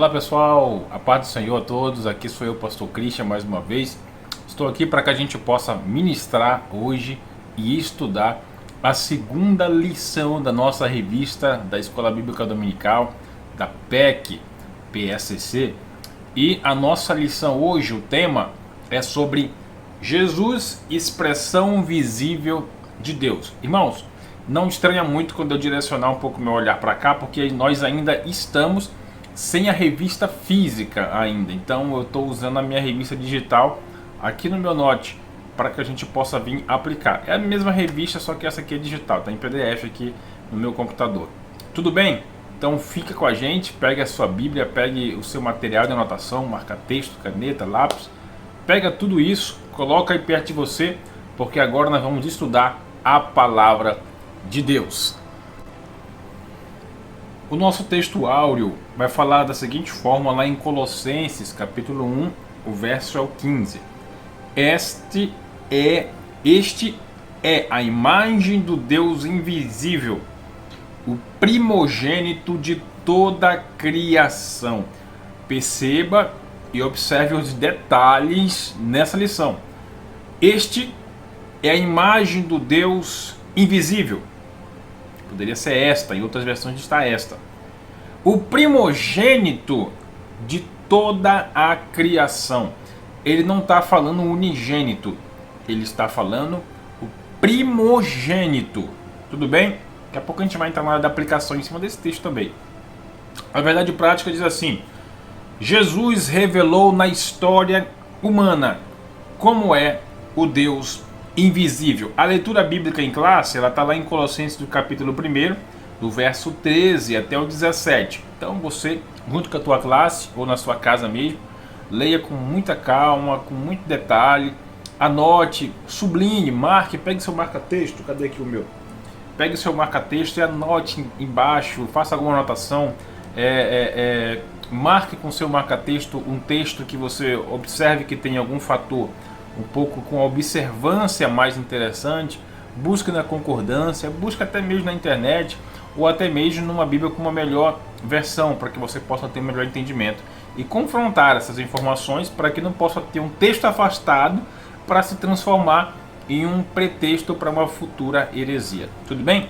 Olá pessoal, a paz do Senhor a todos, aqui sou eu, Pastor Christian, mais uma vez. Estou aqui para que a gente possa ministrar hoje e estudar a segunda lição da nossa revista da Escola Bíblica Dominical, da PEC, PSC. E a nossa lição hoje, o tema é sobre Jesus, expressão visível de Deus. Irmãos, não estranha muito quando eu direcionar um pouco meu olhar para cá, porque nós ainda estamos sem a revista física ainda. Então eu estou usando a minha revista digital aqui no meu Note para que a gente possa vir aplicar. É a mesma revista, só que essa aqui é digital, está em PDF aqui no meu computador. Tudo bem? Então fica com a gente, pegue a sua Bíblia, pegue o seu material de anotação, marca-texto, caneta, lápis. Pega tudo isso, coloca aí perto de você, porque agora nós vamos estudar a palavra de Deus. O nosso texto áureo vai falar da seguinte forma lá em Colossenses, capítulo 1, o verso é o 15. Este é a imagem do Deus invisível, o primogênito de toda a criação. Perceba e observe os detalhes nessa lição. Este é a imagem do Deus invisível. Poderia ser esta, em outras versões está esta. O primogênito de toda a criação. Ele não está falando unigênito, ele está falando o primogênito. Tudo bem? Daqui a pouco a gente vai entrar na área da aplicação em cima desse texto também. A verdade prática diz assim: Jesus revelou na história humana como é o Deus invisível. A leitura bíblica em classe, ela está lá em Colossenses do capítulo 1, do verso 13 até o 17. Então você, junto com a tua classe, ou na sua casa mesmo, leia com muita calma, com muito detalhe, anote, sublinhe, marque, pegue seu marca-texto, cadê aqui o meu? Pegue seu marca-texto e anote embaixo, faça alguma anotação, marque com seu marca-texto um texto que você observe que tem algum fator um pouco com a observância mais interessante, busque na concordância, busque até mesmo na internet ou até mesmo numa Bíblia com uma melhor versão, para que você possa ter um melhor entendimento e confrontar essas informações para que não possa ter um texto afastado para se transformar em um pretexto para uma futura heresia. Tudo bem?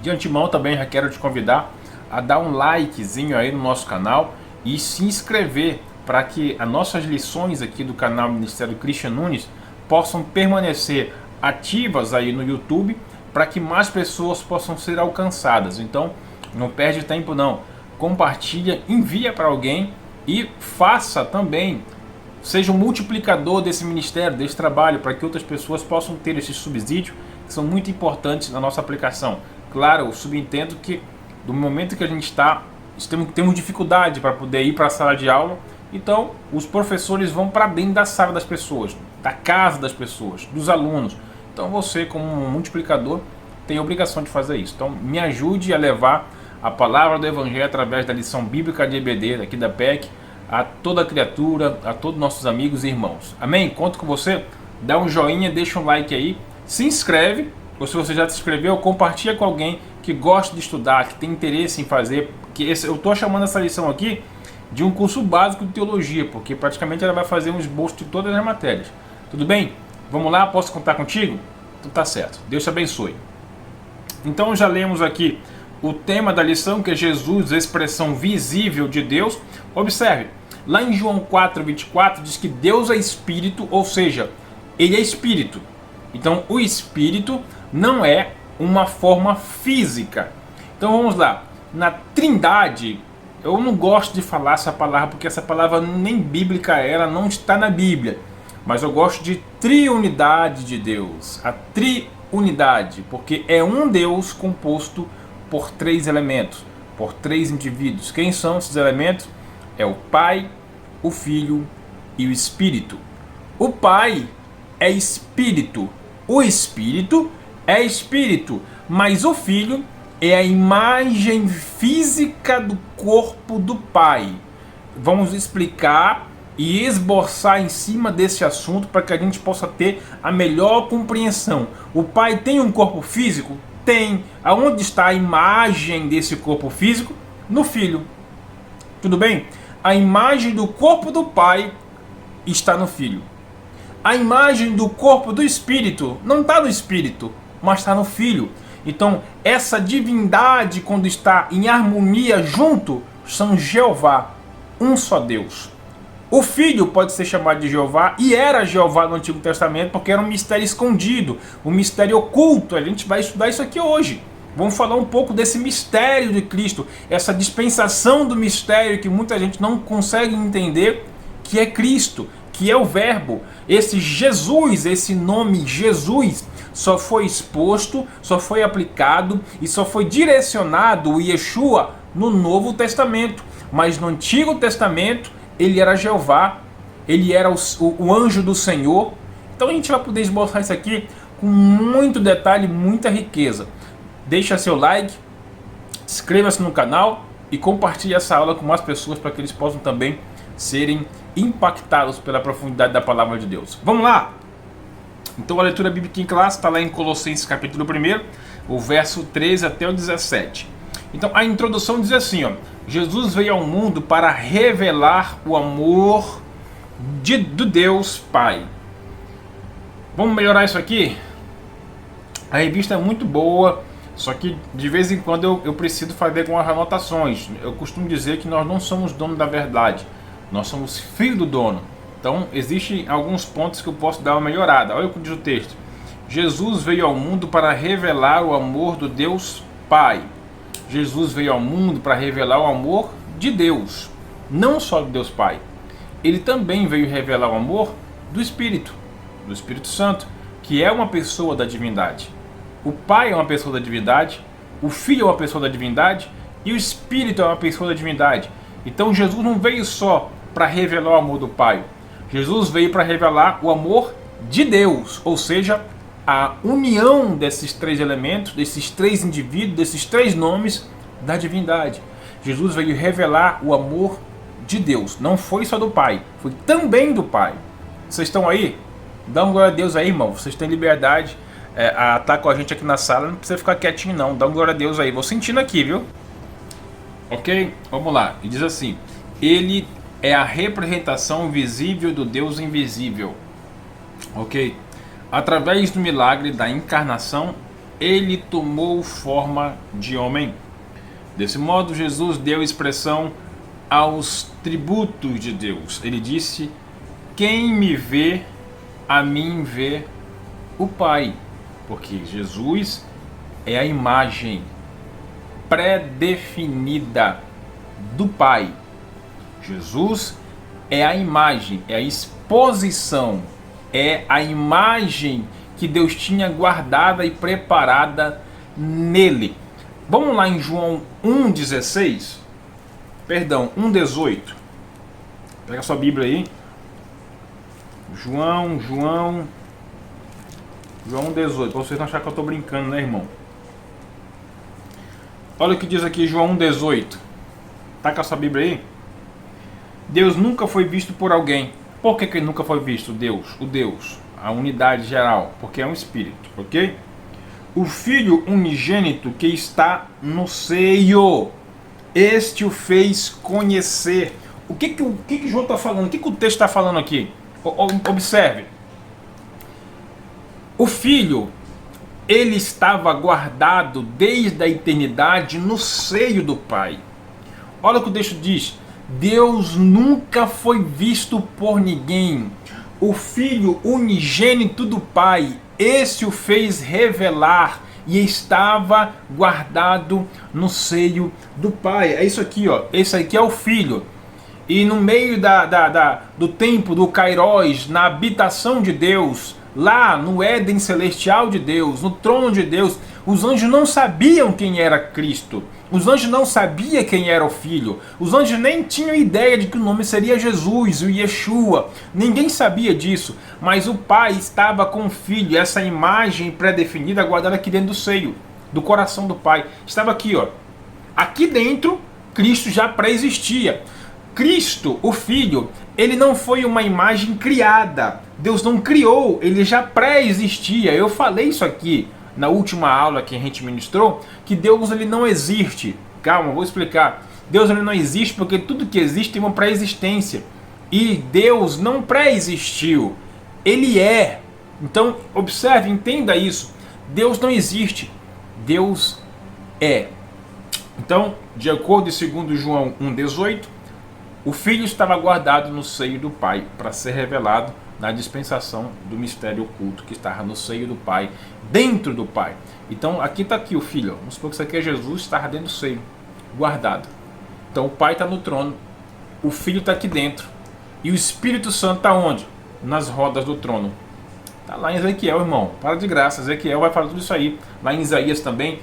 De antemão também já quero te convidar a dar um likezinho aí no nosso canal e se inscrever para que as nossas lições aqui do canal Ministério Christian Nunes possam permanecer ativas aí no YouTube, para que mais pessoas possam ser alcançadas. Então não perde tempo não, compartilha, envia para alguém e faça também, seja um multiplicador desse ministério, desse trabalho, para que outras pessoas possam ter esse subsídio, que são muito importantes na nossa aplicação. Claro, eu subentendo que do momento que a gente temos dificuldade para poder ir para a sala de aula, então os professores vão para dentro da sala das pessoas, da casa das pessoas, dos alunos. Então você, como um multiplicador, tem a obrigação de fazer isso. Então me ajude a levar a palavra do Evangelho através da lição bíblica de EBD aqui da PEC a toda criatura, a todos nossos amigos e irmãos. Amém? Conto com você. Dá um joinha, deixa um like aí, se inscreve, ou se você já se inscreveu, compartilha com alguém que gosta de estudar, que tem interesse em fazer. Eu estou chamando essa lição aqui de um curso básico de teologia, porque praticamente ela vai fazer um esboço de todas as matérias. Tudo bem? Vamos lá? Posso contar contigo? Então tá certo. Deus te abençoe. Então já lemos aqui o tema da lição, que é Jesus, expressão visível de Deus. Observe, lá em João 4:24 diz que Deus é Espírito, ou seja, Ele é Espírito. Então o Espírito não é uma forma física. Então vamos lá. Na Trindade, eu não gosto de falar essa palavra, porque essa palavra nem bíblica é, ela não está na Bíblia. Mas eu gosto de triunidade de Deus. A triunidade, porque é um Deus composto por três elementos, por três indivíduos. Quem são esses elementos? É o Pai, o Filho e o Espírito. O Pai é Espírito, o Espírito é Espírito, mas o Filho é a imagem física do corpo do Pai. Vamos explicar e esboçar em cima desse assunto para que a gente possa ter a melhor compreensão. O Pai tem um corpo físico? Tem. Aonde está a imagem desse corpo físico? No Filho. Tudo bem? a imagem do corpo do Pai está no Filho. A imagem do corpo do Espírito não está no Espírito, mas está no Filho. Então, essa divindade, quando está em harmonia junto, são Jeová, um só Deus. O Filho pode ser chamado de Jeová, e era Jeová no Antigo Testamento, porque era um mistério escondido, um mistério oculto. A gente vai estudar isso aqui hoje. Vamos falar um pouco desse mistério de Cristo, essa dispensação do mistério que muita gente não consegue entender, que é Cristo, que é o Verbo. Esse Jesus, esse nome Jesus, só foi exposto, só foi aplicado e só foi direcionado, o Yeshua, no Novo Testamento. Mas no Antigo Testamento, ele era Jeová, ele era o anjo do Senhor. Então a gente vai poder esboçar isso aqui com muito detalhe, muita riqueza. Deixa seu like, inscreva-se no canal e compartilhe essa aula com mais pessoas para que eles possam também serem impactados pela profundidade da palavra de Deus. Vamos lá! Então a leitura bíblica em classe está lá em Colossenses capítulo 1, o verso 13 até o 17. Então a introdução diz assim, ó: Jesus veio ao mundo para revelar o amor do Deus Pai. Vamos melhorar isso aqui? A revista é muito boa, só que de vez em quando eu preciso fazer algumas anotações. Eu costumo dizer que nós não somos donos da verdade, nós somos filhos do dono. Então existem alguns pontos que eu posso dar uma melhorada. Olha o que diz o texto: Jesus veio ao mundo para revelar o amor do Deus Pai. Jesus veio ao mundo para revelar o amor de Deus, não só do Deus Pai. Ele também veio revelar o amor do Espírito Santo, que é uma pessoa da divindade. O Pai é uma pessoa da divindade, o Filho é uma pessoa da divindade e o Espírito é uma pessoa da divindade. Então Jesus não veio só para revelar o amor do Pai. Jesus veio para revelar o amor de Deus, ou seja, a união desses três elementos, desses três indivíduos, desses três nomes da divindade. Jesus veio revelar o amor de Deus. Não foi só do Pai, foi também do Pai. Vocês estão aí? Dá um glória a Deus aí, irmão. Vocês têm liberdade a estar com a gente aqui na sala. Não precisa ficar quietinho não. Dá um glória a Deus aí. Vou sentindo aqui, viu? Ok? Vamos lá. E diz assim: Ele é a representação visível do Deus invisível. Ok? Através do milagre da encarnação, ele tomou forma de homem. Desse modo, Jesus deu expressão aos tributos de Deus. Ele disse: quem me vê, a mim vê o Pai. Porque Jesus é a imagem pré-definida do Pai. Jesus é a imagem, é a exposição, é a imagem que Deus tinha guardada e preparada nele. Vamos lá em João 1,16. Perdão, 1,18. Pega a sua Bíblia aí. João 1,18. Pra vocês não acharem que eu estou brincando, né, irmão? Olha o que diz aqui João 1,18. Tá com a sua Bíblia aí? Deus nunca foi visto por alguém. Por que ele nunca foi visto? O Deus, a unidade geral, porque é um espírito, ok? O Filho unigênito que está no seio, este o fez conhecer. O que João está falando? O que o texto está falando aqui? Observe. O Filho, ele estava guardado desde a eternidade no seio do Pai. Olha o que o texto diz: Deus nunca foi visto por ninguém. O Filho unigênito do Pai, esse o fez revelar e estava guardado no seio do Pai. É isso aqui, ó. Esse aqui é o Filho. E no meio do tempo do Kairos, na habitação de Deus, lá no Éden celestial de Deus, no trono de Deus, os anjos não sabiam quem era Cristo. Os anjos não sabiam quem era o Filho. Os anjos nem tinham ideia de que o nome seria Jesus, o Yeshua. Ninguém sabia disso. Mas o Pai estava com o Filho. Essa imagem pré-definida guardada aqui dentro do seio, do coração do Pai. Estava aqui, ó. Aqui dentro, Cristo já pré-existia. Cristo, o Filho, ele não foi uma imagem criada. Deus não criou, ele já pré-existia. Eu falei isso aqui na última aula que a gente ministrou, que Deus ele não existe. Calma, vou explicar. Deus ele não existe porque tudo que existe tem uma pré-existência. E Deus não pré-existiu. Ele é. Então, observe, entenda isso. Deus não existe. Deus é. Então, de acordo com 2 João 1,18, o Filho estava guardado no seio do Pai para ser revelado na dispensação do mistério oculto que estava no seio do Pai, dentro do Pai. Então, aqui está aqui o Filho. Vamos supor que isso aqui é Jesus, está dentro do seio, guardado. Então, o Pai está no trono, o Filho está aqui dentro. E o Espírito Santo está onde? Nas rodas do trono. Está lá em Ezequiel, irmão. Para de graça. Ezequiel vai falar tudo isso aí. Lá em Isaías também.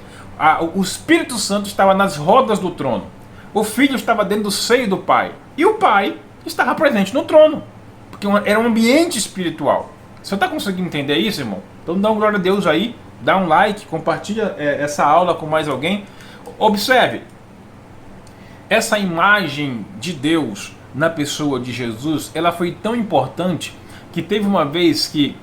O Espírito Santo estava nas rodas do trono. O Filho estava dentro do seio do Pai. E o Pai estava presente no trono. Porque era um ambiente espiritual. Você está conseguindo entender isso, irmão? Então dá uma glória a Deus aí. Dá um like. Compartilha essa aula com mais alguém. Observe. Essa imagem de Deus na pessoa de Jesus, ela foi tão importante que teve uma vez que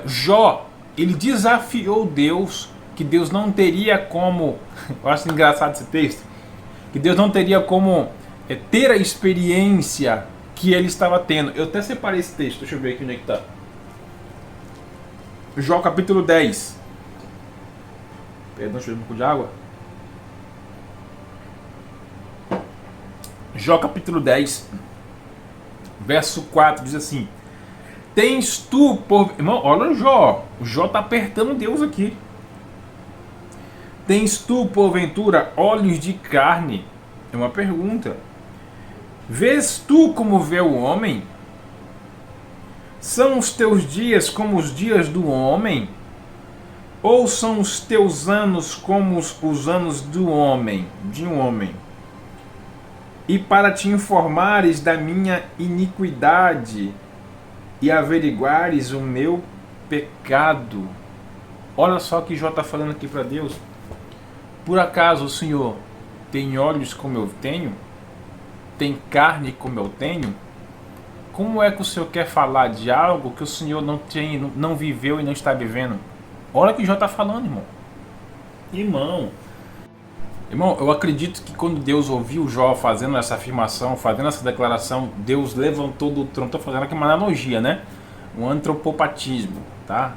Jó, ele desafiou Deus, que Deus não teria como, eu acho engraçado esse texto, que Deus não teria como ter a experiência que ele estava tendo. Eu até separei esse texto, deixa eu ver aqui onde é que está. Jó capítulo 10. Perdão, deixa eu ver um pouco de água. Jó capítulo 10, verso 4, diz assim: tens tu por... Irmão, olha o Jó está apertando Deus aqui. Tens tu porventura olhos de carne? É uma pergunta. Vês tu como vê o homem? São os teus dias como os dias do homem? Ou são os teus anos como os anos do homem, de um homem? E para te informares da minha iniquidade e averiguares o meu pecado. Olha só o que Jó está falando aqui para Deus. Por acaso o Senhor tem olhos como eu tenho? Tem carne como eu tenho? Como é que o Senhor quer falar de algo que o Senhor não viveu e não está vivendo? Olha o que Jó está falando, irmão. Irmão, eu acredito que quando Deus ouviu Jó fazendo essa afirmação, fazendo essa declaração, Deus levantou do trono. Estou fazendo aqui uma analogia, né? Um antropopatismo, tá?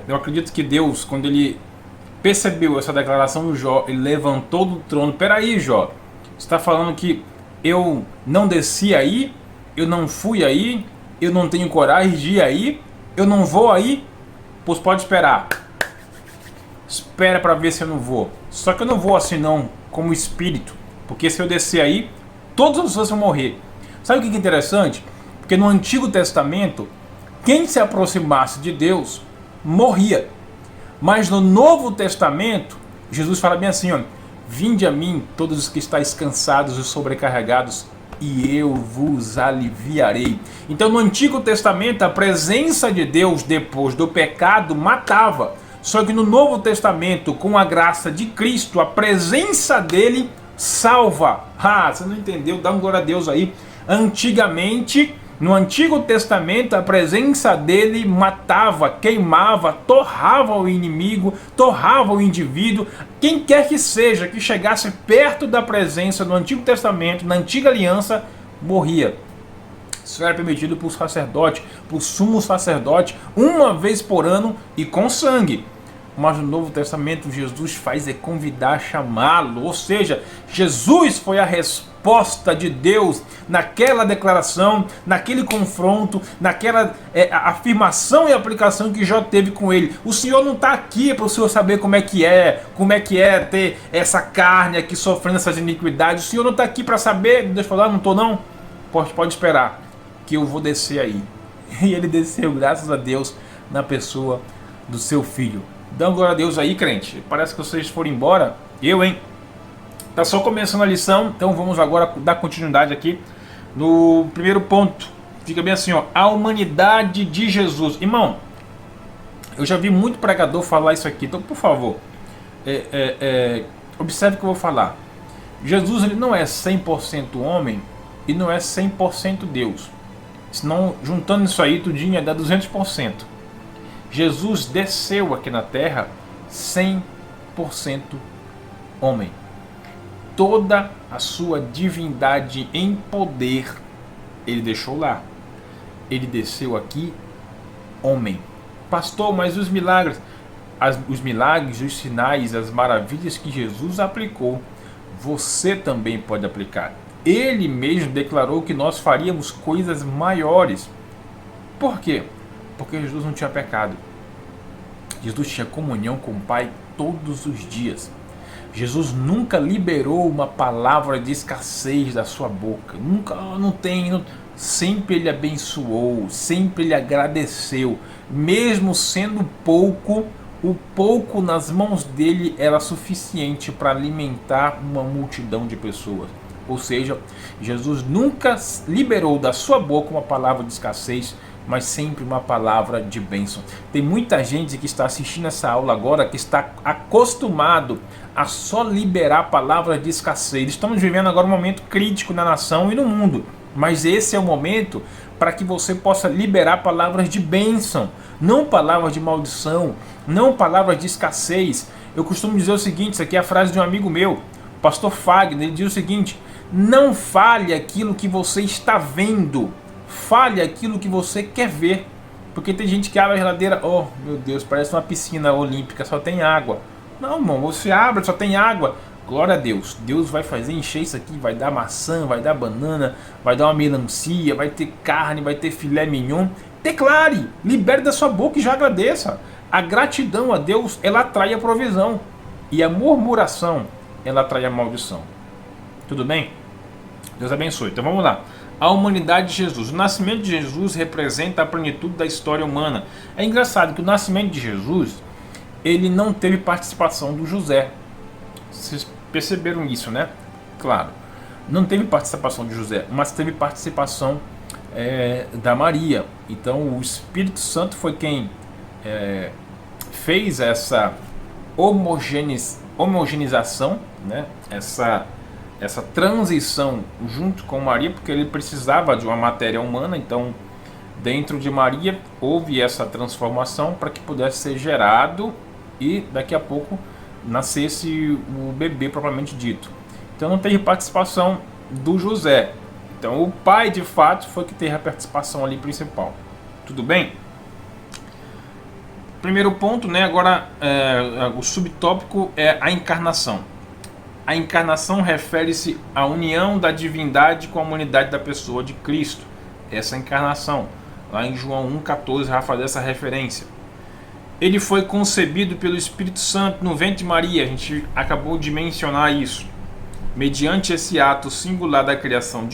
Eu acredito que Deus, quando ele percebeu essa declaração do Jó, ele levantou do trono. Peraí, Jó, você está falando que eu não desci aí, eu não fui aí, eu não tenho coragem de ir aí, eu não vou aí? Pois pode esperar. Espera para ver se eu não vou. Só que eu não vou assim não, como espírito. Porque se eu descer aí, todas as pessoas vão morrer. Sabe o que é interessante? Porque no Antigo Testamento, quem se aproximasse de Deus, morria. Mas no Novo Testamento, Jesus fala bem assim, ó: vinde a mim, todos os que estáis cansados e sobrecarregados, e eu vos aliviarei. Então no Antigo Testamento, a presença de Deus depois do pecado matava. Só que no Novo Testamento, com a graça de Cristo, a presença dele salva. Você não entendeu? Dá um glória a Deus aí. Antigamente, no Antigo Testamento, a presença dele matava, queimava, torrava o inimigo, torrava o indivíduo. Quem quer que seja que chegasse perto da presença do Antigo Testamento, na Antiga Aliança, morria. Isso era permitido por sacerdote, por sumo sacerdote, uma vez por ano e com sangue. Mas no Novo Testamento Jesus faz convidar, chamá-lo. Ou seja, Jesus foi a resposta de Deus naquela declaração, naquele confronto, naquela afirmação e aplicação que Jó teve com ele. O Senhor não está aqui para o Senhor saber como é que é ter essa carne aqui sofrendo essas iniquidades. O Senhor não está aqui para saber. Deus falou: não estou não. Pode esperar que eu vou descer aí. E ele desceu, graças a Deus, na pessoa do seu filho. Dá glória a Deus aí, crente. Parece que vocês foram embora. Tá só começando a lição, então vamos agora dar continuidade aqui no primeiro ponto. Fica bem assim, ó: a humanidade de Jesus. Irmão, eu já vi muito pregador falar isso aqui, então por favor, observe o que eu vou falar. Jesus, ele não é 100% homem e não é 100% Deus. Senão, juntando isso aí, tudinho dá 200%. Jesus desceu aqui na terra 100% homem. toda a sua divindade em poder, ele deixou lá. Ele desceu aqui, homem. Pastor, mas os milagres, os sinais, as maravilhas que Jesus aplicou, você também pode aplicar. Ele mesmo declarou que nós faríamos coisas maiores. Por quê? Porque Jesus não tinha pecado. Jesus tinha comunhão com o Pai todos os dias. Jesus nunca liberou uma palavra de escassez da sua boca. Nunca, não tem. Sempre ele abençoou, sempre ele agradeceu. Mesmo sendo pouco, o pouco nas mãos dele era suficiente para alimentar uma multidão de pessoas. Ou seja, Jesus nunca liberou da sua boca uma palavra de escassez, mas sempre uma palavra de bênção. Tem muita gente que está assistindo essa aula agora que está acostumado a só liberar palavras de escassez. Estamos vivendo agora um momento crítico na nação e no mundo, mas esse é o momento para que você possa liberar palavras de bênção, não palavras de maldição, não palavras de escassez. Eu costumo dizer o seguinte, isso aqui é a frase de um amigo meu, o pastor Fagner, ele diz o seguinte: não fale aquilo que você está vendo, fale aquilo que você quer ver. Porque tem gente que abre a geladeira, oh meu Deus, parece uma piscina olímpica, só tem água. Não, irmão, você abre, só tem água. Glória a Deus, Deus vai fazer encher isso aqui, vai dar maçã, vai dar banana, vai dar uma melancia, vai ter carne, vai ter filé mignon. Declare, libere da sua boca e já agradeça. A gratidão a Deus, ela atrai a provisão. E a murmuração, ela atrai a maldição. Tudo bem? Deus abençoe. Então vamos lá. A humanidade de Jesus. O nascimento de Jesus representa a plenitude da história humana. É engraçado que o nascimento de Jesus, ele não teve participação do José. Vocês perceberam isso, né? Claro. Não teve participação de José, mas teve participação da Maria. Então o Espírito Santo foi quem fez essa homogeneização, né? Essa transição junto com Maria, porque ele precisava de uma matéria humana. Então dentro de Maria houve essa transformação para que pudesse ser gerado e daqui a pouco nascesse o bebê propriamente dito. Então não teve participação do José. Então o pai de fato foi que teve a participação ali principal. Tudo bem? Primeiro ponto, né? Agora o subtópico é a encarnação. A encarnação refere-se à união da divindade com a humanidade da pessoa de Cristo. Essa encarnação, lá em João 1,14, já faz essa referência. Ele foi concebido pelo Espírito Santo no ventre de Maria. A gente acabou de mencionar isso. Mediante esse ato singular da criação,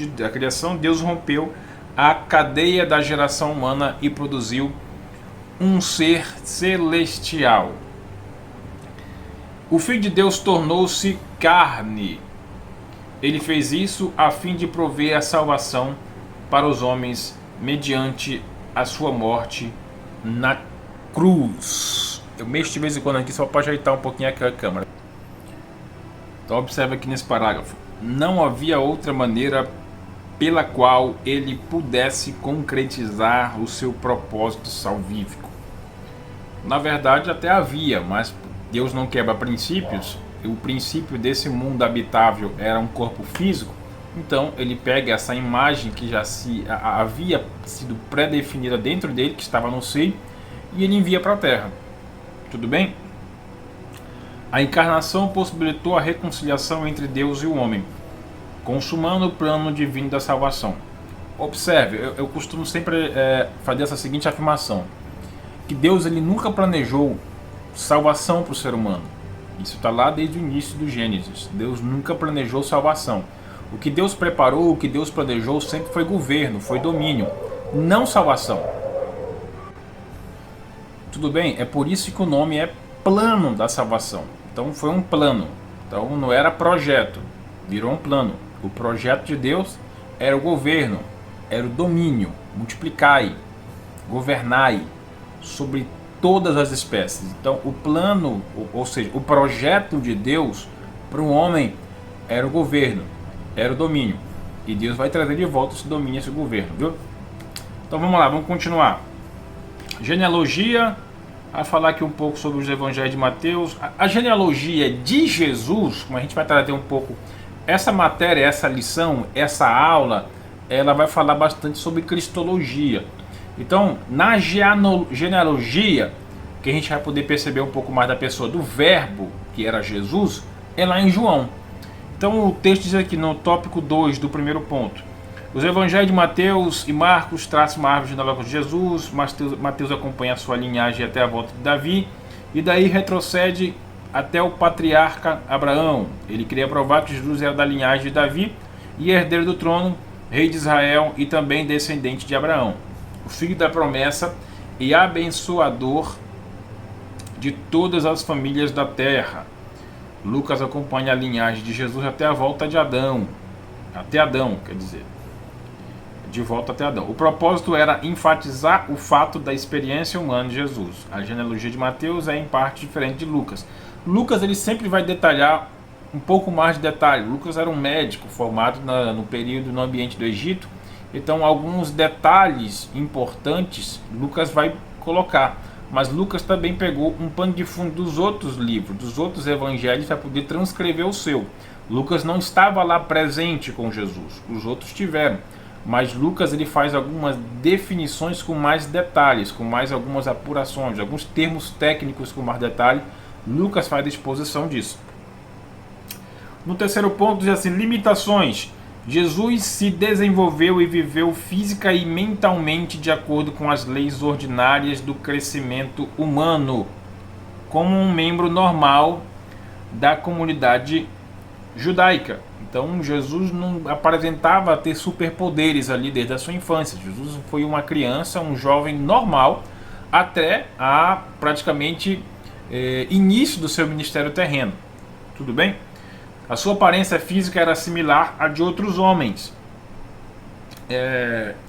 Deus rompeu a cadeia da geração humana e produziu um ser celestial. O Filho de Deus tornou-se carne. Ele fez isso a fim de prover a salvação para os homens mediante a sua morte na cruz. Eu mexo de vez em quando aqui só para ajeitar um pouquinho aqui a câmera. Então observe aqui nesse parágrafo. Não havia outra maneira pela qual ele pudesse concretizar o seu propósito salvífico. Na verdade até havia, mas Deus não quebra princípios. O princípio desse mundo habitável era um corpo físico. Então ele pega essa imagem que já havia sido pré-definida dentro dele, que estava no seio, e ele envia para a Terra. Tudo bem? A encarnação possibilitou a reconciliação entre Deus e o homem, consumando o plano divino da salvação. Observe, eu costumo sempre fazer essa seguinte afirmação, que Deus ele nunca planejou salvação para o ser humano. Isso está lá desde o início do Gênesis. Deus nunca planejou salvação. O que Deus preparou, o que Deus planejou sempre foi governo, foi domínio, não salvação. Tudo bem? É por isso que o nome é plano da salvação. Então foi um plano. Então não era projeto, virou um plano. O projeto de Deus era o governo, era o domínio, multiplicai, governai sobre todas as espécies. Então o plano, ou seja, o projeto de Deus para o homem era o governo, era o domínio. E Deus vai trazer de volta esse domínio, esse governo, viu? Então vamos lá, vamos continuar. Genealogia, a falar aqui um pouco sobre os evangelhos de Mateus. A genealogia de Jesus, como a gente vai trazer um pouco Essa matéria, essa lição, essa aula, ela vai falar bastante sobre cristologia. Então, na genealogia, que a gente vai poder perceber um pouco mais da pessoa do verbo, que era Jesus, é lá em João. Então o texto diz aqui no tópico 2 do primeiro ponto: os evangelhos de Mateus e Marcos traçam uma árvore genealógica de Jesus. Mateus acompanha a sua linhagem até a volta de Davi, e daí retrocede até o patriarca Abraão. Ele queria provar que Jesus era da linhagem de Davi e herdeiro do trono, rei de Israel e também descendente de Abraão, o filho da promessa e abençoador de todas as famílias da terra. Lucas acompanha a linhagem de Jesus até a volta de Adão. Até Adão, quer dizer. De volta até Adão. O propósito era enfatizar o fato da experiência humana de Jesus. A genealogia de Mateus é em parte diferente de Lucas. Lucas ele sempre vai detalhar um pouco mais de detalhe. Lucas era um médico formado no período no ambiente do Egito. Então alguns detalhes importantes Lucas vai colocar. Mas Lucas também pegou um pano de fundo dos outros livros, dos outros evangelhos, para poder transcrever o seu. Lucas não estava lá presente com Jesus, os outros tiveram. Mas Lucas ele faz algumas definições com mais detalhes, com mais algumas apurações, alguns termos técnicos com mais detalhe. Lucas faz a exposição disso. No terceiro ponto diz assim: limitações. Jesus se desenvolveu e viveu física e mentalmente de acordo com as leis ordinárias do crescimento humano, como um membro normal da comunidade judaica. Então Jesus não apresentava ter superpoderes ali desde a sua infância. Jesus foi uma criança, um jovem normal, até a praticamente início do seu ministério terreno. Tudo bem? A sua aparência física era similar à de outros homens.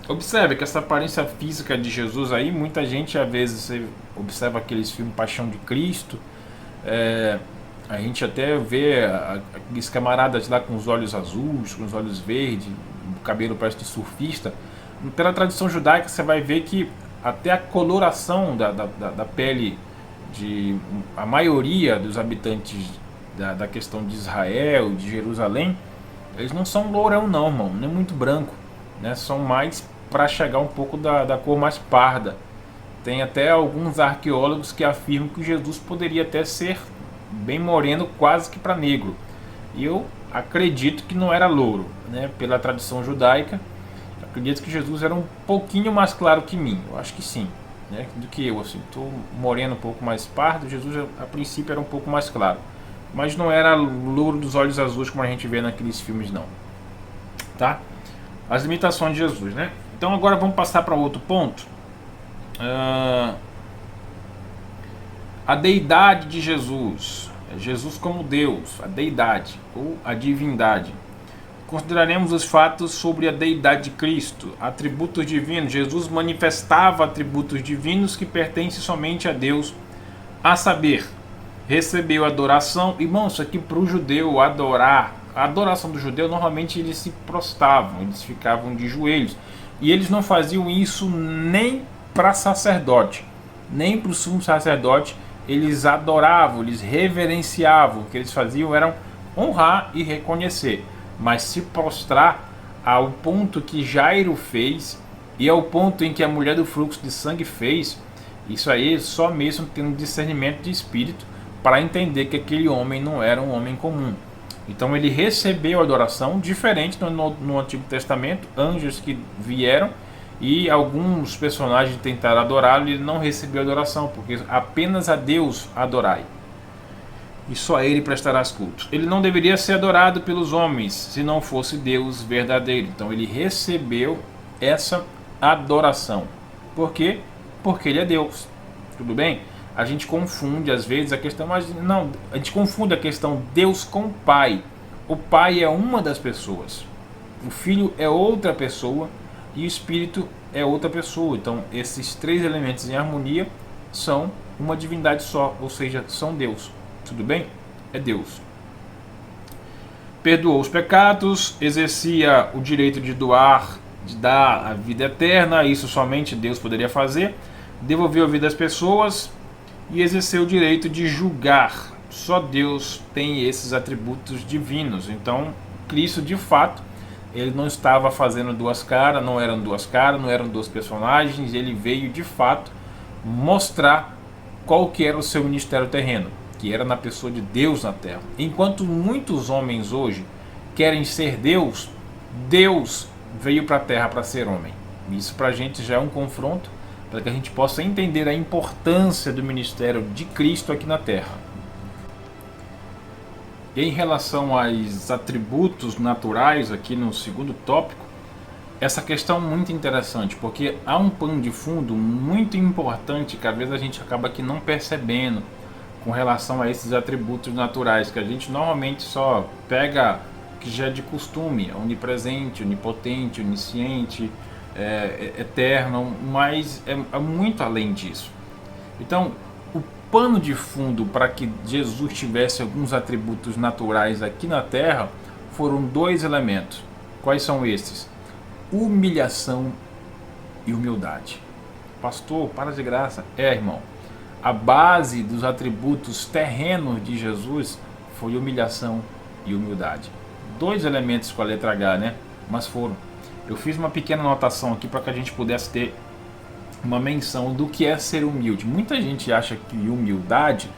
Observe que essa aparência física de Jesus aí, muita gente às vezes você observa aqueles filmes Paixão de Cristo, a gente até vê aqueles camaradas lá com os olhos azuis, com os olhos verdes, o cabelo parece de surfista. Pela tradição judaica você vai ver que até a coloração da pele de a maioria dos habitantes da questão de Israel, de Jerusalém, eles não são lourão não, irmão, nem muito branco, né? São mais para chegar um pouco da cor mais parda. Tem até alguns arqueólogos que afirmam que Jesus poderia até ser bem moreno, quase que para negro. E eu acredito que não era louro, né? Pela tradição judaica, acredito que Jesus era um pouquinho mais claro que mim, eu acho que sim, né? Do que eu, assim, tô moreno um pouco mais pardo, Jesus a princípio era um pouco mais claro. Mas não era louro dos olhos azuis como a gente vê naqueles filmes não. Tá? As limitações de Jesus, né? Então agora vamos passar para outro ponto. A deidade de Jesus. Jesus como Deus, a deidade ou a divindade. Consideraremos os fatos sobre a deidade de Cristo, atributos divinos. Jesus manifestava atributos divinos que pertencem somente a Deus, a saber, recebeu adoração. Irmão, isso aqui para o judeu adorar, a adoração do judeu, normalmente eles se prostravam, eles ficavam de joelhos. E eles não faziam isso nem para sacerdote, nem para o sumo sacerdote. Eles adoravam, eles reverenciavam. O que eles faziam era honrar e reconhecer. Mas se prostrar ao ponto que Jairo fez e ao ponto em que a mulher do fluxo de sangue fez, isso aí só mesmo tendo discernimento de espírito para entender que aquele homem não era um homem comum. Então ele recebeu adoração, diferente no Antigo Testamento, anjos que vieram e alguns personagens tentaram adorá-lo e ele não recebeu adoração, porque apenas a Deus adorai, e só a ele prestarás culto. Ele não deveria ser adorado pelos homens, se não fosse Deus verdadeiro. Então ele recebeu essa adoração. Por quê? Porque ele é Deus. Tudo bem? A gente confunde às vezes a questão, mas não, a gente confunde a questão Deus com o Pai. O Pai é uma das pessoas, o Filho é outra pessoa e o Espírito é outra pessoa. Então esses três elementos em harmonia são uma divindade só, ou seja, são Deus. Tudo bem? É Deus. Perdoou os pecados, exercia o direito de doar, de dar a vida eterna, isso somente Deus poderia fazer. Devolveu a vida às pessoas e exerceu o direito de julgar. Só Deus tem esses atributos divinos. Então, Cristo, de fato, ele não estava fazendo duas caras, não eram dois personagens, ele veio de fato mostrar qual que era o seu ministério terreno, que era na pessoa de Deus na terra. Enquanto muitos homens hoje querem ser Deus, Deus veio para a terra para ser homem. Isso para a gente já é um confronto, para que a gente possa entender a importância do ministério de Cristo aqui na terra. E em relação aos atributos naturais, aqui no segundo tópico, essa questão é muito interessante, porque há um pano de fundo muito importante que às vezes a gente acaba aqui não percebendo com relação a esses atributos naturais, que a gente normalmente só pega que já é de costume, onipresente, onipotente, onisciente, eterno, mas é muito além disso. Então, o pano de fundo para que Jesus tivesse alguns atributos naturais aqui na terra foram dois elementos. Quais são esses? Humilhação e humildade. Pastor, para de graça. Irmão, a base dos atributos terrenos de Jesus foi humilhação e humildade. Dois elementos com a letra H, né? Mas foram. Eu fiz uma pequena anotação aqui para que a gente pudesse ter uma menção do que é ser humilde. Muita gente acha que humildade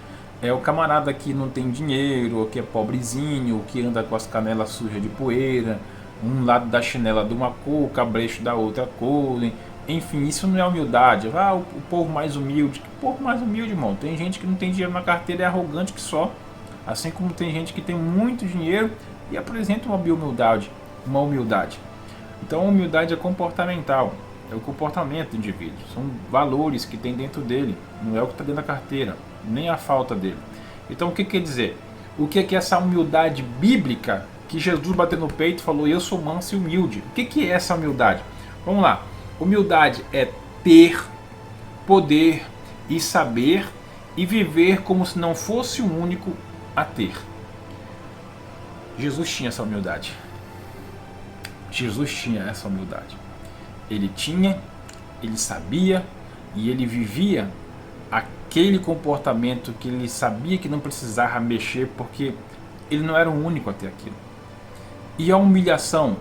é o camarada que não tem dinheiro, ou que é pobrezinho, ou que anda com as canelas sujas de poeira, um lado da chinela de uma cor, o cabrecho da outra cor. Enfim, isso não é humildade. O povo mais humilde. Que povo mais humilde, irmão? Tem gente que não tem dinheiro na carteira e é arrogante que só. Assim como tem gente que tem muito dinheiro e apresenta uma humildade. Então a humildade é comportamental, é o comportamento do indivíduo, são valores que tem dentro dele, não é o que está dentro da carteira, nem a falta dele. Então o que quer dizer? O que é essa humildade bíblica que Jesus bateu no peito e falou, eu sou manso e humilde? O que é essa humildade? Vamos lá, humildade é ter, poder e saber e viver como se não fosse o único a ter. Jesus tinha essa humildade. Jesus tinha essa humildade. Ele tinha, ele sabia e ele vivia aquele comportamento que ele sabia que não precisava mexer, porque ele não era o único a ter aquilo. E a humilhação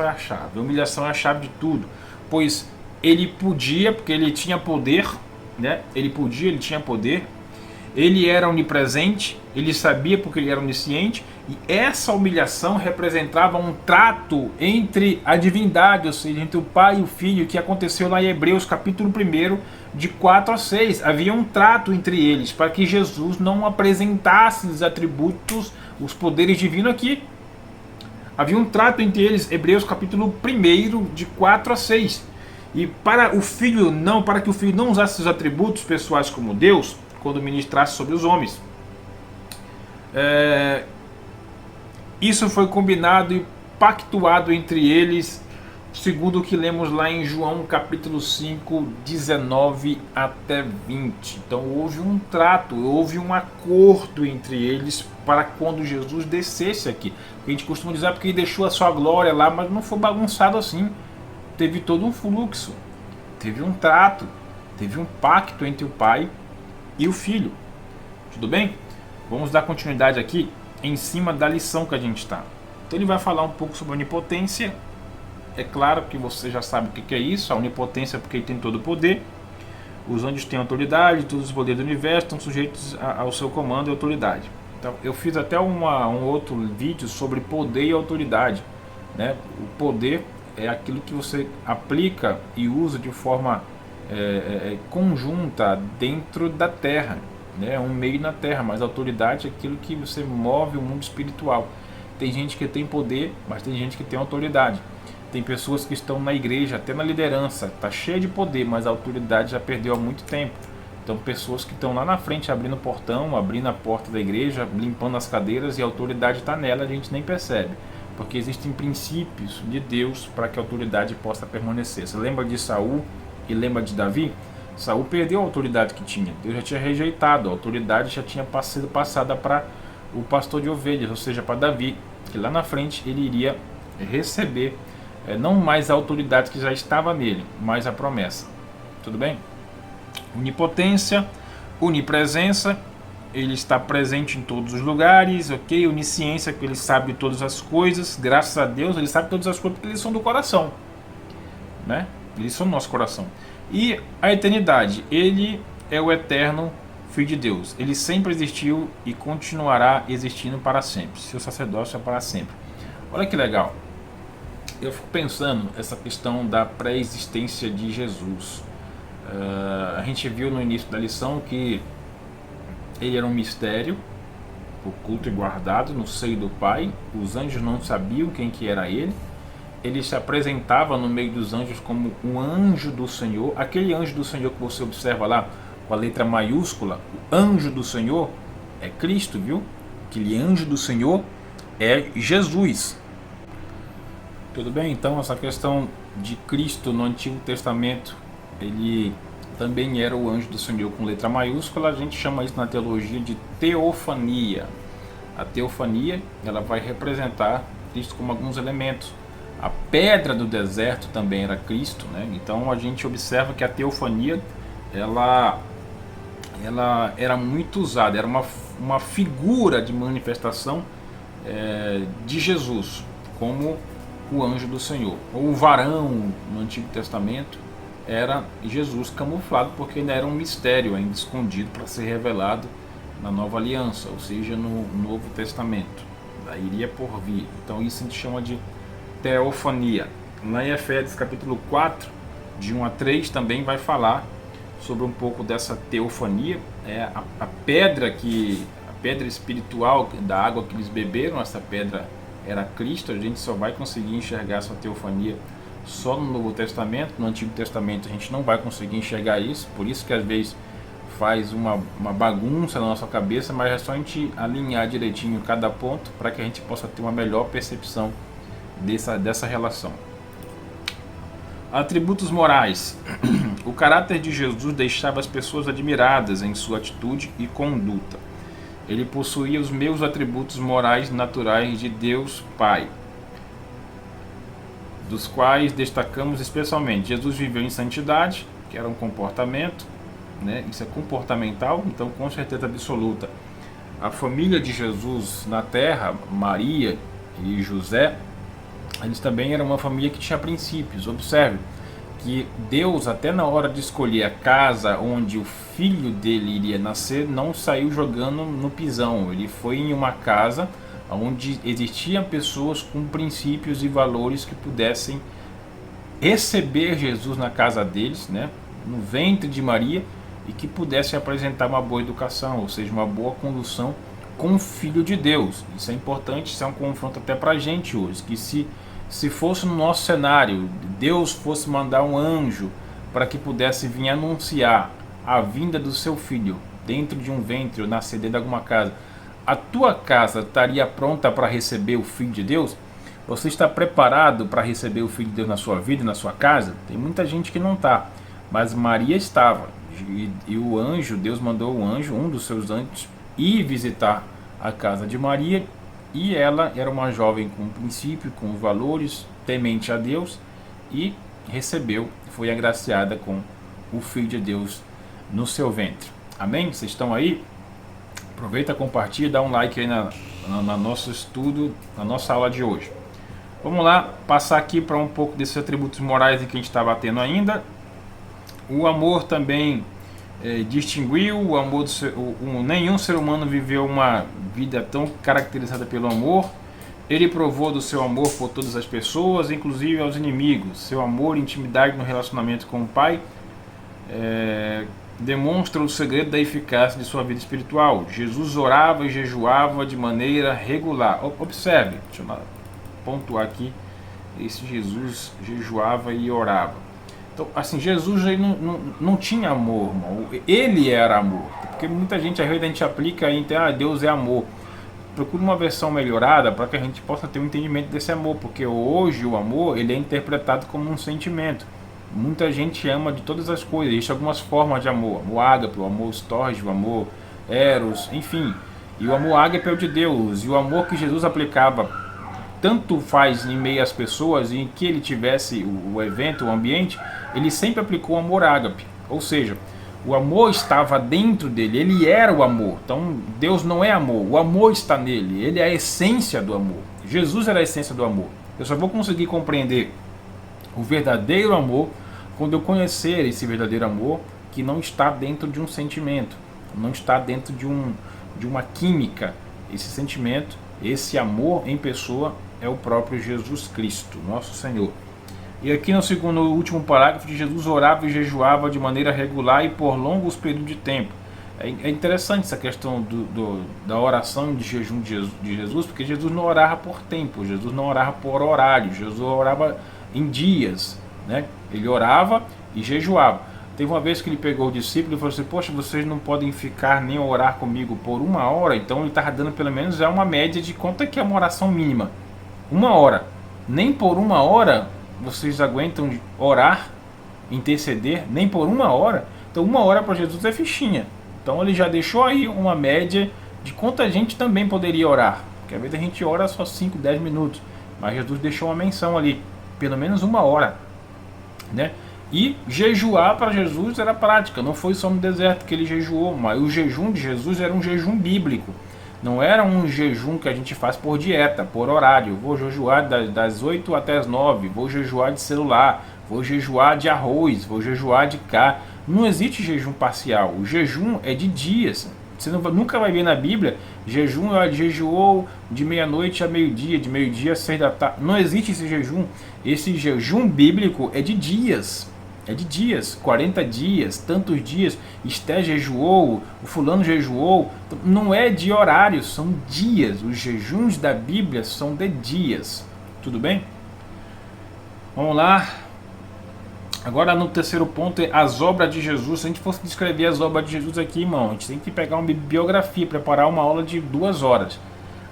é a chave de tudo, pois ele podia, porque ele tinha poder, né? Ele tinha poder, ele era onipresente, ele sabia porque ele era onisciente, e essa humilhação representava um trato entre a divindade, ou seja, entre o Pai e o Filho, que aconteceu lá em Hebreus capítulo 1, de 4 a 6. Havia um trato entre eles, para que Jesus não apresentasse os atributos, os poderes divinos aqui. Havia um trato entre eles, Hebreus capítulo 1, de 4 a 6. E para que o Filho não usasse os atributos pessoais como Deus, quando ministrasse sobre os homens. Isso foi combinado e pactuado entre eles, segundo o que lemos lá em João capítulo 5, 19 até 20. Então houve um trato, houve um acordo entre eles para quando Jesus descesse aqui. A gente costuma dizer porque ele deixou a sua glória lá, mas não foi bagunçado assim. Teve todo um fluxo, teve um trato, teve um pacto entre o Pai e o Filho. Tudo bem? Vamos dar continuidade aqui em cima da lição que a gente está. Então ele vai falar um pouco sobre a onipotência. É claro que você já sabe o que é isso. A onipotência é porque ele tem todo o poder. Os anjos têm autoridade, todos os poderes do universo estão sujeitos ao seu comando e autoridade. Então eu fiz até um outro vídeo sobre poder e autoridade, né? O poder é aquilo que você aplica e usa de forma conjunta dentro da Terra, né? Um meio na Terra, mas a autoridade é aquilo que você move o mundo espiritual. Tem gente que tem poder, mas tem gente que tem autoridade. Tem pessoas que estão na igreja, até na liderança, está cheia de poder, mas a autoridade já perdeu há muito tempo. Então pessoas que estão lá na frente abrindo o portão, abrindo a porta da igreja, limpando as cadeiras, e a autoridade está nela, a gente nem percebe. Porque existem princípios de Deus para que a autoridade possa permanecer. Você lembra de Saul e lembra de Davi? Saul perdeu a autoridade que tinha. Deus já tinha rejeitado. A autoridade já tinha sido passada para o pastor de ovelhas, ou seja, para Davi. Que lá na frente ele iria receber não mais a autoridade que já estava nele, mas a promessa. Tudo bem? Onipotência, onipresença ele está presente em todos os lugares, ok? Onisciência, que ele sabe todas as coisas, graças a Deus ele sabe todas as coisas porque eles são do coração, né? Eles são do nosso coração. E a eternidade, ele é o eterno Filho de Deus, ele sempre existiu e continuará existindo para sempre, seu sacerdócio é para sempre. Olha que legal, eu fico pensando essa questão da pré-existência de Jesus. A gente viu no início da lição que ele era um mistério oculto e guardado no seio do Pai. Os anjos não sabiam quem que era ele. Ele se apresentava no meio dos anjos como um anjo do Senhor. Aquele anjo do Senhor que você observa lá com a letra maiúscula, o anjo do Senhor é Cristo, viu? Aquele anjo do Senhor é Jesus. Tudo bem? Então essa questão de Cristo no Antigo Testamento, ele também era o anjo do Senhor com letra maiúscula. A gente chama isso na teologia de teofania. A teofania, ela vai representar Cristo como alguns elementos. A pedra do deserto também era Cristo, né? Então a gente observa que a teofania, ela era muito usada, era uma figura de manifestação de Jesus como o anjo do Senhor. Ou o varão no Antigo Testamento era Jesus camuflado, porque ainda era um mistério ainda escondido para ser revelado na Nova Aliança, ou seja, no Novo Testamento. Daí iria por vir. Então isso a gente chama de teofania. Lá em Efésios capítulo 4, de 1 a 3, também vai falar sobre um pouco dessa teofania. A pedra espiritual da água que eles beberam, essa pedra era Cristo. A gente só vai conseguir enxergar essa teofania só no Novo Testamento. No Antigo Testamento a gente não vai conseguir enxergar isso, por isso que às vezes faz uma bagunça na nossa cabeça, mas é só a gente alinhar direitinho cada ponto para que a gente possa ter uma melhor percepção dessa relação. Atributos morais. O caráter de Jesus deixava as pessoas admiradas em sua atitude e conduta. Ele possuía os meus atributos morais naturais de Deus Pai, dos quais destacamos especialmente. Jesus viveu em santidade, que era um comportamento, né? Isso é comportamental, então com certeza absoluta. A família de Jesus na terra, Maria e José, eles também eram uma família que tinha princípios. Observe que Deus, até na hora de escolher a casa onde o filho dele iria nascer, não saiu jogando no pisão. Ele foi em uma casa onde existiam pessoas com princípios e valores que pudessem receber Jesus na casa deles, né, no ventre de Maria, e que pudessem apresentar uma boa educação, ou seja, uma boa condução com o Filho de Deus. Isso é importante, isso é um confronto até para a gente hoje, que se fosse no nosso cenário, Deus fosse mandar um anjo para que pudesse vir anunciar a vinda do seu filho dentro de um ventre ou nascer dentro de alguma casa, a tua casa estaria pronta para receber o Filho de Deus? Você está preparado para receber o Filho de Deus na sua vida, na sua casa? Tem muita gente que não está, mas Maria estava. E o anjo, Deus mandou o anjo, um dos seus anjos, ir visitar a casa de Maria, e ela era uma jovem com princípio, com valores, temente a Deus, e recebeu, foi agraciada com o Filho de Deus no seu ventre. Amém? Vocês estão aí? Aproveita, compartilha, dá um like aí na nosso estudo, na nossa aula de hoje. Vamos lá, passar aqui para um pouco desses atributos morais em que a gente está batendo ainda. O amor também distinguiu o amor nenhum ser humano viveu uma vida tão caracterizada pelo amor. Ele provou do seu amor por todas as pessoas, inclusive aos inimigos. Seu amor e intimidade no relacionamento com o Pai demonstra o segredo da eficácia de sua vida espiritual. Jesus orava e jejuava de maneira regular. Observe, deixa eu pontuar aqui, esse Jesus jejuava e orava. Então, assim, Jesus ele não tinha amor, irmão. Ele era amor. Porque muita gente, às vezes, a gente aplica aí, Deus é amor. Procura uma versão melhorada para que a gente possa ter um entendimento desse amor, porque hoje o amor ele é interpretado como um sentimento. Muita gente ama de todas as coisas. Existem algumas formas de amor: amor ágape, o amor storge, o amor eros, enfim. E o amor ágape é o de Deus. E o amor que Jesus aplicava tanto faz em meio às pessoas, em que ele tivesse o evento, o ambiente, ele sempre aplicou o amor ágape. Ou seja, O amor estava dentro dele, ele era o amor. Então Deus não é amor, o amor está nele, ele é a essência do amor. Jesus era a essência do amor. Eu só vou conseguir compreender o verdadeiro amor quando eu conhecer esse verdadeiro amor que não está dentro de um sentimento, não está dentro de uma química. Esse sentimento, esse amor em pessoa é o próprio Jesus Cristo, nosso Senhor. E aqui no segundo último parágrafo, de Jesus orava e jejuava de maneira regular e por longos períodos de tempo. É interessante essa questão da oração de jejum de Jesus, porque Jesus não orava por tempo, Jesus não orava por horário, Jesus orava em dias, né? Ele orava e jejuava. Teve uma vez que ele pegou o discípulo e falou assim: poxa, vocês não podem ficar nem orar comigo por 1 hora? Então ele estava dando pelo menos já uma média de quanto é que é uma oração mínima. 1 hora. Nem por 1 hora vocês aguentam orar, interceder, nem por 1 hora. Então 1 hora para Jesus é fichinha. Então ele já deixou aí uma média de quanta gente também poderia orar. Porque às vezes a gente ora só 5, 10 minutos. Mas Jesus deixou uma menção ali, pelo menos 1 hora, né? E jejuar para Jesus era prática. Não foi só no deserto que ele jejuou, mas o jejum de Jesus era um jejum bíblico. Não era um jejum que a gente faz por dieta, por horário. Vou jejuar das 8 até as 9, vou jejuar de celular, vou jejuar de arroz, vou jejuar de carne. Não existe jejum parcial. O jejum é de dias. Você nunca vai ver na Bíblia jejum, jejuou de meia-noite a meio-dia, de meio-dia a 6 da tarde. Não existe esse jejum. Esse jejum bíblico é de dias. É de dias, 40 dias, tantos dias. Esté jejuou, o fulano jejuou. Não é de horários, são dias. Os jejuns da Bíblia são de dias. Tudo bem? Vamos lá. Agora no terceiro ponto é as obras de Jesus. Se a gente fosse descrever as obras de Jesus aqui, irmão, a gente tem que pegar uma bibliografia, preparar uma aula de 2 horas.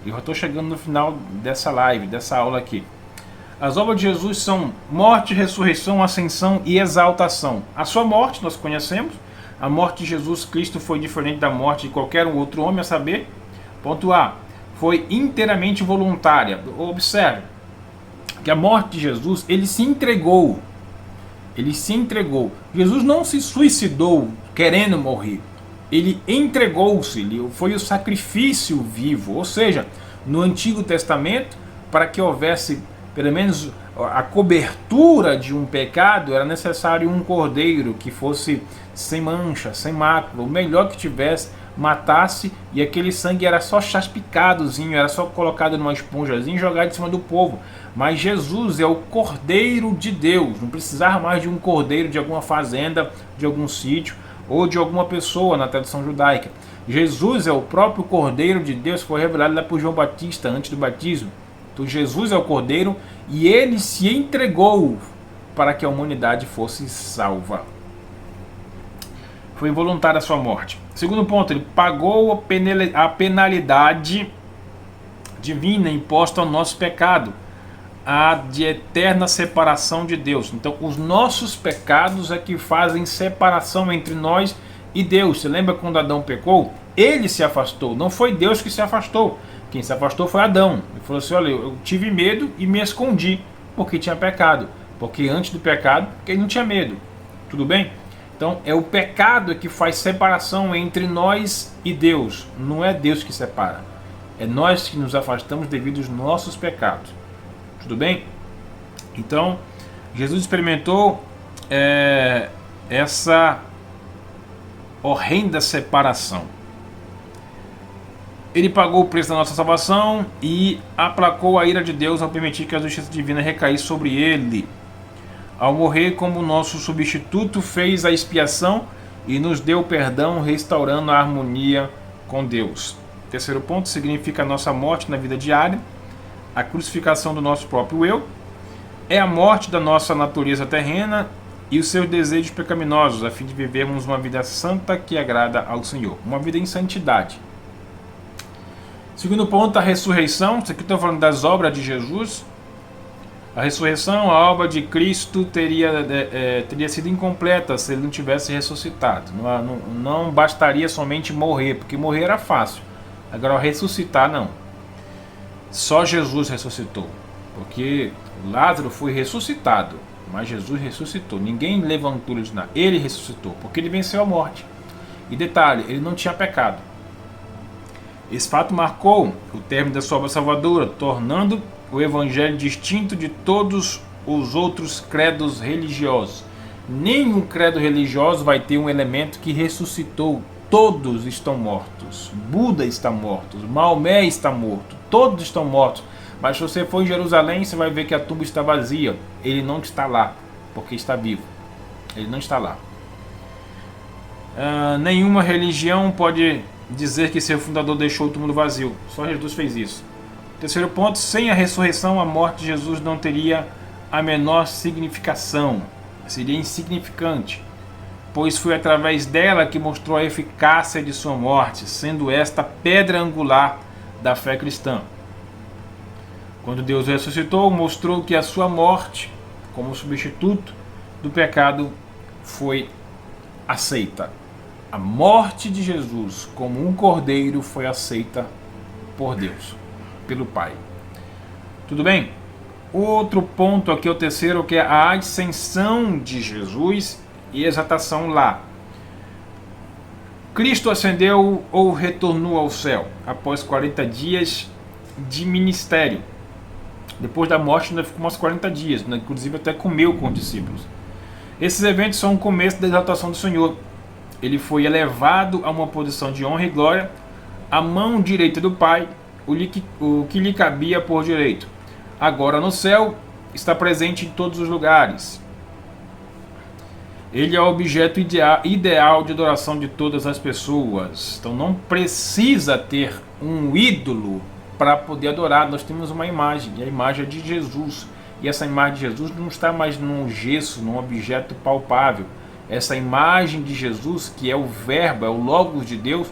Eu já estou chegando no final dessa live, dessa aula aqui. As obras de Jesus são morte, ressurreição, ascensão e exaltação. A sua morte nós conhecemos. A morte de Jesus Cristo foi diferente da morte de qualquer outro homem, a saber, ponto A, foi inteiramente voluntária. Observe que a morte de Jesus, ele se entregou. Ele se entregou. Jesus não se suicidou querendo morrer. Ele entregou-se, foi o sacrifício vivo. Ou seja, no Antigo Testamento, para que houvesse pelo menos a cobertura de um pecado, era necessário um cordeiro que fosse sem mancha, sem mácula, o melhor que tivesse, matasse, e aquele sangue era só chaspicadozinho, era só colocado numa esponjazinha e jogado em cima do povo. Mas Jesus é o Cordeiro de Deus, não precisava mais de um cordeiro de alguma fazenda, de algum sítio ou de alguma pessoa na tradição judaica. Jesus é o próprio Cordeiro de Deus, foi revelado lá por João Batista antes do batismo. Então Jesus é o Cordeiro e ele se entregou para que a humanidade fosse salva. Foi involuntária a sua morte. Segundo ponto, ele pagou a penalidade divina imposta ao nosso pecado, a de eterna separação de Deus. Então os nossos pecados é que fazem separação entre nós e Deus. Você lembra quando Adão pecou? Ele se afastou, não foi Deus que se afastou. Quem se afastou foi Adão. Ele falou assim: olha, eu tive medo e me escondi porque tinha pecado. Porque antes do pecado, ele não tinha medo. Tudo bem? Então é o pecado que faz separação entre nós e Deus. Não é Deus que separa. É nós que nos afastamos devido aos nossos pecados. Tudo bem? Então Jesus experimentou essa horrenda separação. Ele pagou o preço da nossa salvação e aplacou a ira de Deus ao permitir que a justiça divina recaísse sobre ele. Ao morrer como nosso substituto, fez a expiação e nos deu perdão, restaurando a harmonia com Deus. Terceiro ponto significa a nossa morte na vida diária. A crucificação do nosso próprio eu é a morte da nossa natureza terrena e os seus desejos pecaminosos, a fim de vivermos uma vida santa que agrada ao Senhor. Uma vida em santidade. Segundo ponto, a ressurreição. Isso aqui estou falando das obras de Jesus. A ressurreição, a obra de Cristo teria sido incompleta se ele não tivesse ressuscitado. Não bastaria somente morrer, porque morrer era fácil. Agora, ressuscitar, não. Só Jesus ressuscitou, porque Lázaro foi ressuscitado. mas Jesus ressuscitou. Ninguém levantou ele de nada. Ele ressuscitou, porque ele venceu a morte. E detalhe, ele não tinha pecado. Esse fato marcou o término da sua obra salvadora, tornando o evangelho distinto de todos os outros credos religiosos. Nenhum credo religioso vai ter um elemento que ressuscitou. Todos estão mortos. Buda está morto, Maomé está morto, todos estão mortos. Mas se você for em Jerusalém, você vai ver que a tumba está vazia. Ele não está lá, porque está vivo. Ele não está lá. Nenhuma religião pode dizer que seu fundador deixou o túmulo vazio. Só Jesus fez isso. Terceiro ponto, sem a ressurreição, a morte de Jesus não teria a menor significação. Seria insignificante, pois foi através dela que mostrou a eficácia de sua morte, sendo esta a pedra angular da fé cristã. Quando Deus ressuscitou, mostrou que a sua morte, como substituto do pecado, foi aceita. A morte de Jesus, como um cordeiro, foi aceita por Deus, pelo Pai. Tudo bem? Outro ponto aqui, o terceiro, que é a ascensão de Jesus e exaltação lá. Cristo ascendeu ou retornou ao céu após 40 dias de ministério. Depois da morte ainda ficou umas 40 dias, inclusive até comeu com os discípulos. Esses eventos são o começo da exaltação do Senhor. Ele foi elevado a uma posição de honra e glória, à mão direita do Pai, o que lhe cabia por direito. Agora no céu, está presente em todos os lugares. Ele é o objeto ideal de adoração de todas as pessoas. Então não precisa ter um ídolo para poder adorar. Nós temos uma imagem, e a imagem é de Jesus. E essa imagem de Jesus não está mais num gesso, num objeto palpável. Essa imagem de Jesus, que é o verbo, é o logos de Deus,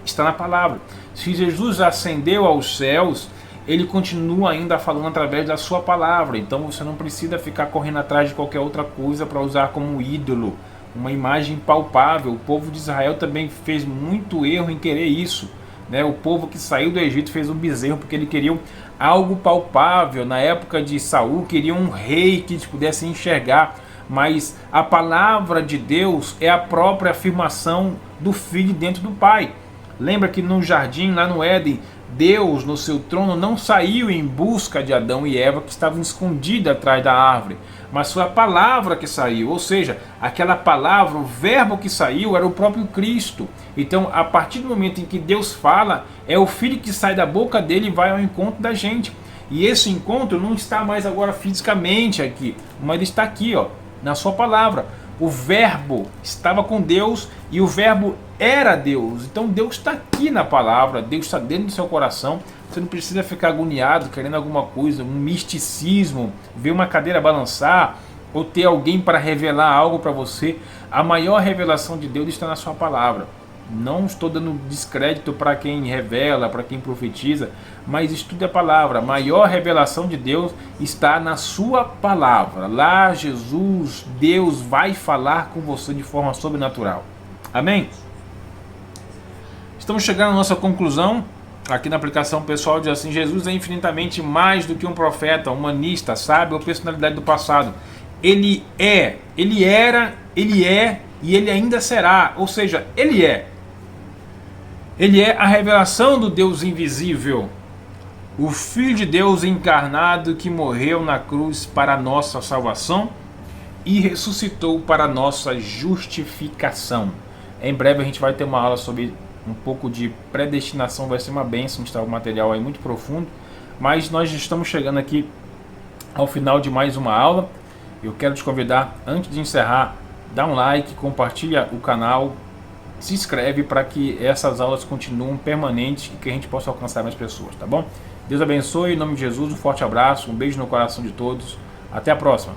está na palavra. Se Jesus ascendeu aos céus, ele continua ainda falando através da sua palavra. Então você não precisa ficar correndo atrás de qualquer outra coisa para usar como ídolo, uma imagem palpável. O povo de Israel também fez muito erro em querer isso, né? O povo que saiu do Egito fez um bezerro porque ele queria algo palpável. Na época de Saul, queriam um rei que eles pudessem enxergar. Mas a palavra de Deus é a própria afirmação do Filho dentro do Pai. Lembra que no jardim, lá no Éden, Deus, no seu trono, não saiu em busca de Adão e Eva que estavam escondidos atrás da árvore, mas foi a palavra que saiu, ou seja, aquela palavra, o verbo que saiu era o próprio Cristo. Então, a partir do momento em que Deus fala, é o Filho que sai da boca dele e vai ao encontro da gente. E esse encontro não está mais agora fisicamente aqui, mas ele está aqui, ó, na sua palavra. O verbo estava com Deus e o verbo era Deus. Então Deus está aqui na palavra, Deus está dentro do seu coração. Você não precisa ficar agoniado, querendo alguma coisa, um misticismo, ver uma cadeira balançar ou ter alguém para revelar algo para você. A maior revelação de Deus está na sua palavra. Não estou dando descrédito para quem revela, para quem profetiza, mas estude a palavra. A maior revelação de Deus está na sua palavra. Lá Jesus, Deus vai falar com você de forma sobrenatural. Amém? Estamos chegando à nossa conclusão. Aqui na aplicação pessoal diz assim: Jesus é infinitamente mais do que um profeta, humanista, sábio ou personalidade do passado. Ele é, ele era, ele é e ele ainda será. Ou seja, ele é. Ele é a revelação do Deus invisível, o Filho de Deus encarnado que morreu na cruz para a nossa salvação e ressuscitou para a nossa justificação. Em breve a gente vai ter uma aula sobre um pouco de predestinação, vai ser uma bênção, está um material aí muito profundo, mas nós estamos chegando aqui ao final de mais uma aula. Eu quero te convidar, antes de encerrar, dá um like, compartilha o canal, se inscreve para que essas aulas continuem permanentes e que a gente possa alcançar mais pessoas, tá bom? Deus abençoe, em nome de Jesus, um forte abraço, um beijo no coração de todos, até a próxima.